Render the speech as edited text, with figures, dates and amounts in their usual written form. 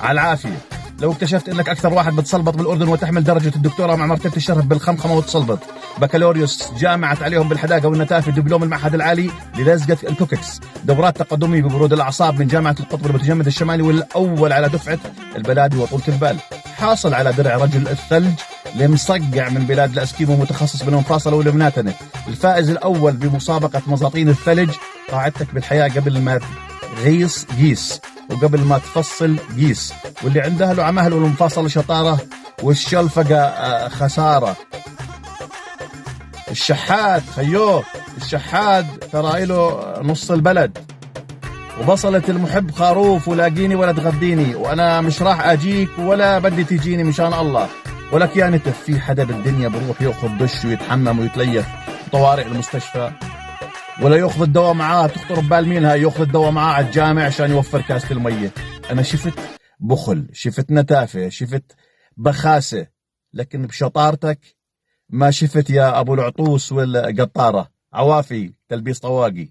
على العافية. لو اكتشفت انك اكثر واحد بتصلبط بالاردن وتحمل درجة الدكتوراه مع مرتبة الشرف بالخمخمة وتصلبط، بكالوريوس جامعة عليهم بالحداقة والنتافة، دبلوم المعهد العالي للزقة الكوككس، دورات تقدمية ببرود الاعصاب من جامعة القطب المتجمد الشمالي، والاول على دفعة البلادي وطولة البال، حاصل على درع رجل الثلج لمصقع من بلاد الاسكيمو، متخصص بالمفاصلة والمناتنة، الفائز الاول بمسابقة مزاطين الثلج. قاعدتك بالحياة قبل ما غيص قيس، وقبل ما تفصل قيس، واللي عنده له عمهله والمفاصل شطارة والشلفقة خسارة. الشحات خيوه، الشحات ترى له نص البلد، وبصلة المحب خروف، ولاقيني ولا تغديني، وانا مش راح اجيك ولا بدي تجيني مشان الله. ولك يا نتف، في حدا بالدنيا بروح ياخذ دش ويتحمم ويتليف طوارئ المستشفى ولا ياخذ الدواء معاه؟ تخطر ببال مين هاي ياخذ الدواء معاه على الجامع عشان يوفر كاسة المية؟ انا شفت بخل، شفت نتافة، شفت بخاسة، لكن بشطارتك ما شفت يا ابو العطوس والقطارة. عوافي تلبيس طواقي.